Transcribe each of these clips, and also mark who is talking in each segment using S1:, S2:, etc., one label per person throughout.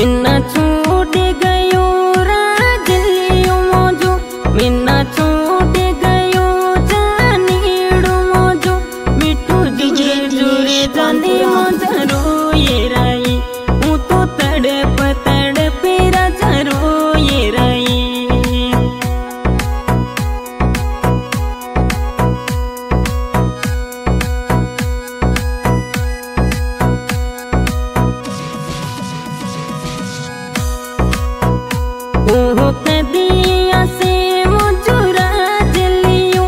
S1: मिन्ना छूट गयो राजलियो मोजो, मिन्ना छूट गयो जानीड़ो मोजो, मिठू जुरे जुरे जाने मोजा रोए राई, हूँ तो तड़प तड़प राजा रोए राई। ओहो कदिया से मुझो राजलियो,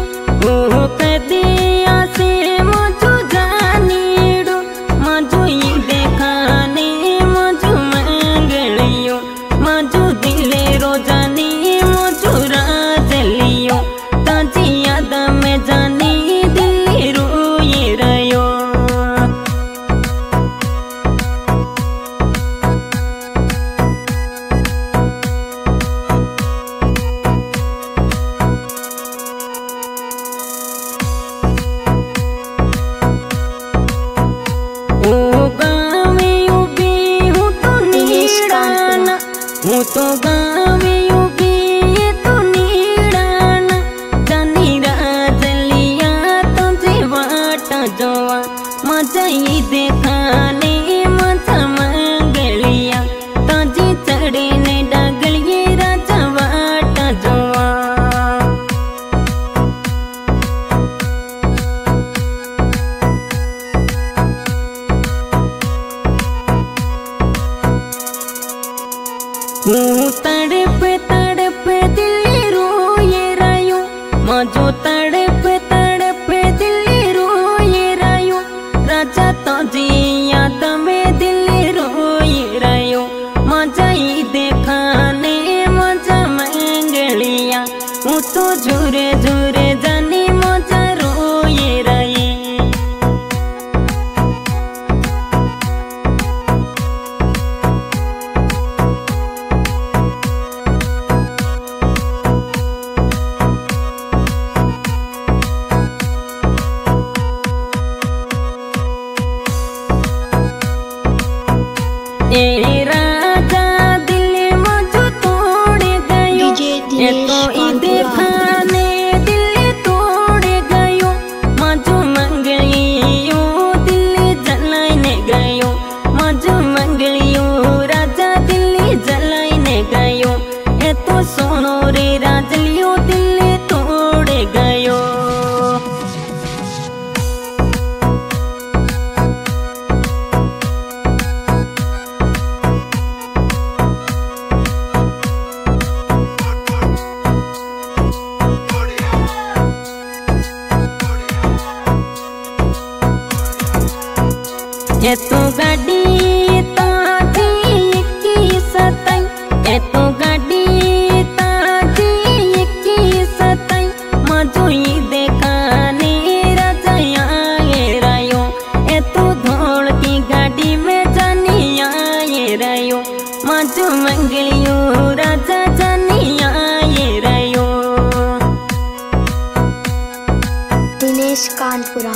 S1: ओहो कदिया से मुझो जानीड़ो, मुझो ये देखाने मुझो मंगलियो, मुझो दिले रोजाने मुझो राजलियो, ताजी याद में जाने दिल रोए रयो। हूँ तो गावे उबी ये तो नीड़ाना, जानी राजलिया तुझे वाटा जोआ, मजा ही देखाने मजा मंगलिया, ताजी चढ़े ने डगलिए राजा वाटा जोआ। हूँ तड़प तड़प दिल रोए रायो, मजो तड़प तड़प दिल रोए रायो, राजा तो जी याद में दिल रोए रायो, मजा ही देखाने मजा मंगलिया, हूँ तो झूरे झूरे जाने मजा रोए राई। ए राजा दिल मुझो तोड़ गयो, ये तो ई देखाने दिल तोड़ गयो, मुझो मंगलियो दिल जलाने गयो, मुझो मंगलियो राजा दिल जलाने गयो, ये तो सोनो रे राजलियो दिल तोड़ गयो। ये तो गाड़ी ताजी की सताई, ये तो गाड़ी ताजी की सताई, मजो ही देखाने राजा आए रायो, ये तो धोल की गाड़ी में जानी आए रायो, मजो मंगलियो राजा जानी आए रायो।
S2: दिनेश कानपुरा।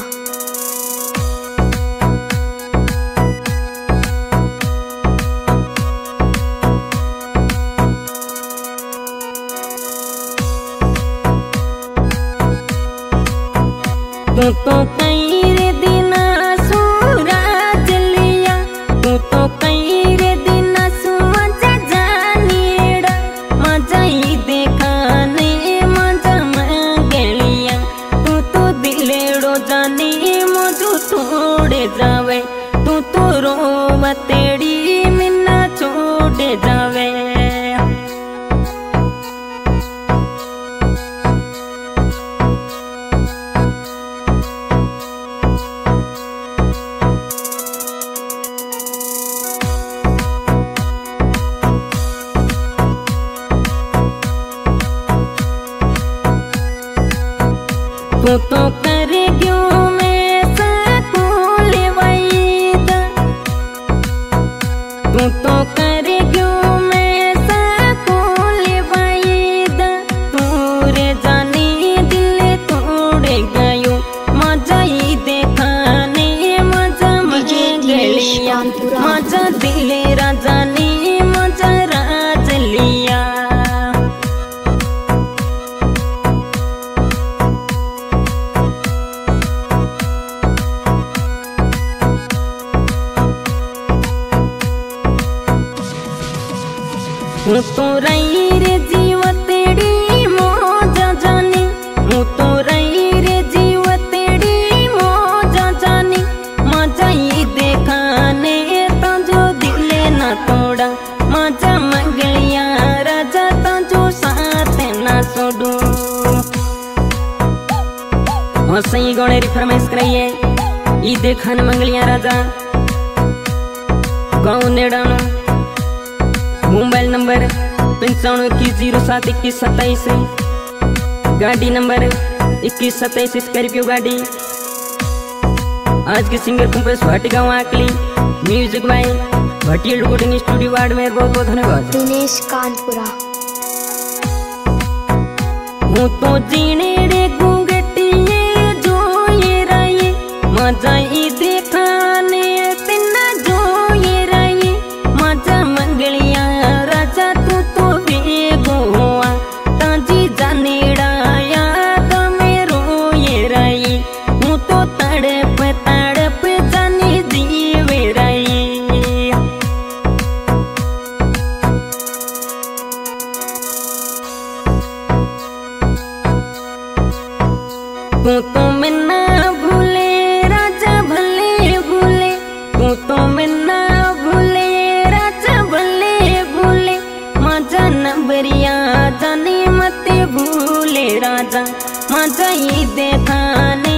S1: तू तो कई रे दिना राजलिया, तू तो कई रे दिना मजा जानीड़ा, मजा ही देखाने मजा मंगलिया, तू तो दिलेड़ो जाने मुझो छोड़े जावे, तू तो रोवतेड़ी मिन्ना छोड़े जावे। हूँ तो रही रे जीव तेरी मौज जानी, हूँ तो रही रे जीव तेरी मौज जानी। मजा ही देखाने तो जो दिले ना तोड़ा, मजा मंगलिया राजा तो जो साथ ना छोड़ू। हाँ सही गौड़े री फरमाइश कराइए, ई देखान मंगलिया राजा गाँव नेड़ानो, मोबाइल नंबर 9521072127, गाड़ी नंबर 2127 स्कॉर्पियो गाड़ी। आज के सिंगर कंपोज भाटी गाँव Akli, music by Bhatia recording studio Barmer. बहुत बहुत धन्यवाद।
S2: दिनेश कानपुरा।
S1: हूँ तो जीने रे घूंघटिए जो ये रही, मजा ही देखाने तिना जो ये रही। मजा मंगलिया राजा तू तो बेगो हुआ, ताजी जानेड़ा याद मेरो ये रही। हूँ तो तड़प तड़प जाने जीवे रही। तू तो मिन्ना भूले राजा भले भूले, तू तो मिन्ना भूले राजा भले भूले। मजा नंबरिया जाने मत भूले राजा, मजा ही देखाने